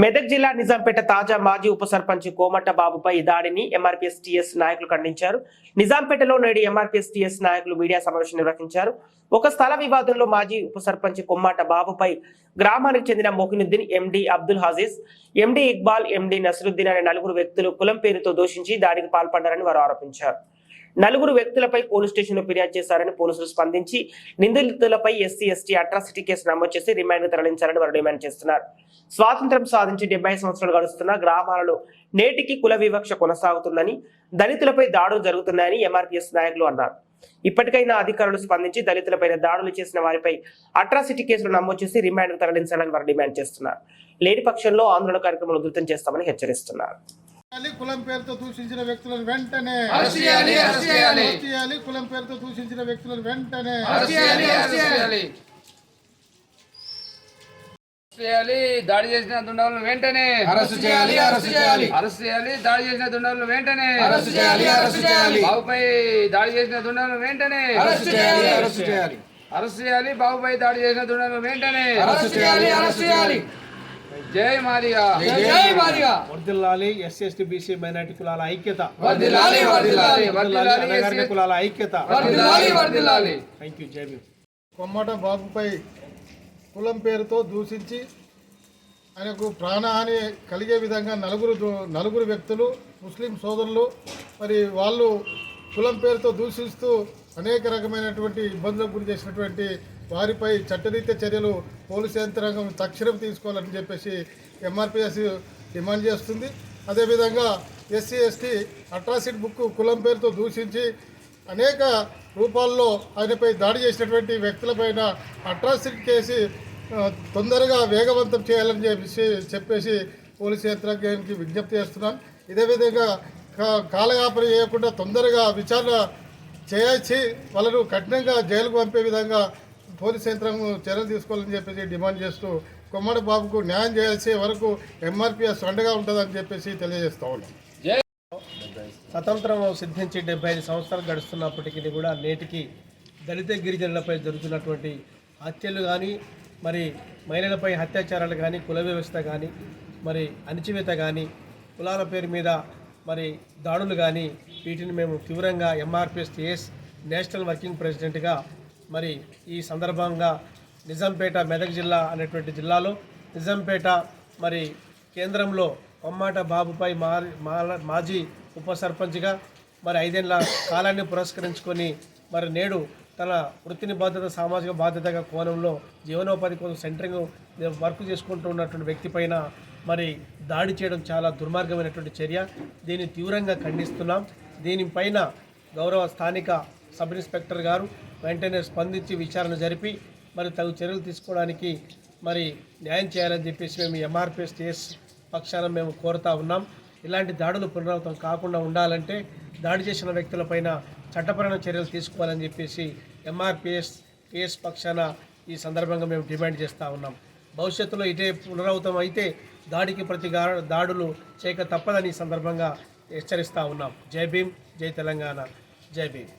మెదక్ జిల్లా నిజాంపేట తాజా మాజీ ఉప సర్పంచ్ కోమట బాబుపై దాడిని ఎంఆర్పీఎస్ టీఎస్ నాయకులు ఖండించారు. నిజాంపేటలో నేడు ఎంఆర్పీఎస్ టీఎస్ నాయకులు మీడియా సమావేశం నిర్వహించారు. ఒక స్థల వివాదంలో మాజీ ఉప సర్పంచ్ కొమ్మాట బాబుపై గ్రామానికి చెందిన మొహినుద్దీన్, ఎండి అబ్దుల్ హజీజ్, ఎండి ఇక్బాల్, ఎండి నసరుద్దీన్ అనే నలుగురు వ్యక్తులు కులం పేరుతో దూషించి దాడికి పాల్పడ్డారని వారు ఆరోపించారు. నలుగురు వ్యక్తులపై పోలీస్ స్టేషన్లో ఫిర్యాదు చేశారని పోలీసులు స్పందించి నిందితులపై ఎస్సీ ఎస్టీ అట్రాసిటీ కేసు నమోదు చేసి రిమాండ్ తరలించాలని వారు డిమాండ్ చేస్తున్నారు. స్వాతంత్ర్యం సాధించి 70 సంవత్సరాలు గడుస్తున్న గ్రామాలలో నేటికి కుల వివక్ష కొనసాగుతుందని, దళితులపై దాడులు జరుగుతున్నాయని ఎంఆర్పీఎస్ నాయకులు అన్నారు. ఇప్పటికైనా అధికారులు స్పందించి దళితులపై దాడులు చేసిన వారిపై అట్రాసిటీ కేసులు నమోదు చేసి రిమాండ్ తరలించాలని వారు డిమాండ్ చేస్తున్నారు. లేని పక్షంలో ఆందోళన కార్యక్రమాలు ఉధృతం చేస్తామని హెచ్చరిస్తున్నారు. కులం పేరుతో దూషించిన వ్యక్తులను వెంటనే కులం పేరుతో దూషించిన వ్యక్తులను వెంటనే దాడి చేసిన దుండగులను వెంటనే అరెస్ట్ చేయాలి. దాడి చేసిన దుండగులను వెంటనే బాబుపై దాడి చేసిన దుండగులను వెంటనే అరెస్ట్ చేయాలి. బాబుపై దాడి చేసిన దుండగులను వెంటనే అరెస్ట్ చేయాలి. జై మాదిగా, జై మాదిగా. వర్ధిల్లాలి ఎస్సీ ఎస్టీ బీసీ మైనారిటీ కులాల ఐక్యత, వర్ధిల్లాలి కులాల ఐక్యత. Thank you. జై భీమ్. కొమ్మట బాబుపై కులం పేరుతో దూషించి ఆయనకు ప్రాణహాని కలిగే విధంగా నలుగురు వ్యక్తులు ముస్లిం సోదరులు మరి వాళ్ళు కులం పేరుతో దూషిస్తూ అనేక రకమైనటువంటి ఇబ్బందులకు గురి చేసినటువంటి వారిపై చట్టరీత్యా చర్యలు పోలీసు యంత్రాంగం తక్షణం తీసుకోవాలని చెప్పేసి ఎంఆర్పీఎస్ డిమాండ్ చేస్తుంది. అదేవిధంగా ఎస్సీ ఎస్టీ అట్రాసిటీ బుక్ కులం పేరుతో దూషించి అనేక రూపాల్లో ఆయనపై దాడి చేసినటువంటి వ్యక్తులపైన అట్రాసిటీ కేసు తొందరగా వేగవంతం చేయాలని చెప్పేసి పోలీసు యంత్రాంగానికి విజ్ఞప్తి చేస్తున్నాం. ఇదే విధంగా కాలయాపన చేయకుండా తొందరగా విచారణ చేయాల్సి వాళ్ళను కఠినంగా జైలుకు పంపే విధంగా పోలీస్ యంత్రాంగం చర్యలు తీసుకోవాలని చెప్పేసి డిమాండ్ చేస్తూ కొమ్మట బాబుకు న్యాయం చేయాల్సే వరకు ఎంఆర్పీఎస్ అండగా ఉంటుందని చెప్పేసి తెలియజేస్తా ఉన్నాం. స్వతంత్రం సిద్ధించి 75 సంవత్సరాలు గడుస్తున్నప్పటికీ కూడా నేటికి దళిత గిరిజనులపై జరుగుతున్నటువంటి హత్యలు కానీ, మరి మహిళలపై అత్యాచారాలు కానీ, కుల వ్యవస్థ కానీ, మరి అణచివేత కానీ, కులాల పేరు మీద మరి దాడులు కానీ, వీటిని మేము తీవ్రంగా ఎంఆర్పీఎస్ టీఎస్ నేషనల్ వర్కింగ్ ప్రెసిడెంట్గా మరి ఈ సందర్భంగా నిజాంపేట మెదక్ జిల్లా అనేటువంటి జిల్లాలో నిజాంపేట మరి కేంద్రంలో కొమ్మాట బాబుపై మాజీ ఉప సర్పంచ్గా మరి 5 ఏళ్ల కాలాన్ని పురస్కరించుకొని మరి నేడు తన వృత్తిని బాధ్యత, సామాజిక బాధ్యతగా కోణంలో జీవనోపాధి కోసం సెంటరింగ్ వర్క్ చేసుకుంటూ ఉన్నటువంటి వ్యక్తిపైన మరి దాడి చేయడం చాలా దుర్మార్గమైనటువంటి చర్య. దీన్ని తీవ్రంగా ఖండిస్తున్నాం. దీనిపైన గౌరవ స్థానిక సబ్ ఇన్స్పెక్టర్ గారు వెంటనే స్పందించి విచారణ జరిపి మరి తగు చర్యలు తీసుకోవడానికి మరి న్యాయం చేయాలని చెప్పేసి మేము ఎంఆర్పీఎస్ టీఎస్ పక్షాన మేము కోరుతా ఉన్నాం. ఇలాంటి దాడులు పునరావృతం కాకుండా ఉండాలంటే దాడి చేసిన వ్యక్తులపైన చట్టపరమైన చర్యలు తీసుకోవాలని చెప్పేసి ఎంఆర్పీఎస్ టీఎస్ పక్షాన ఈ సందర్భంగా మేము డిమాండ్ చేస్తూ ఉన్నాం. భవిష్యత్తులో ఇదే పునరావృతం అయితే దాడికి ప్రతి దాడులు చేయక తప్పదని ఈ సందర్భంగా హెచ్చరిస్తూ ఉన్నాం. జై భీమ్, జై తెలంగాణ, జై భీమ్.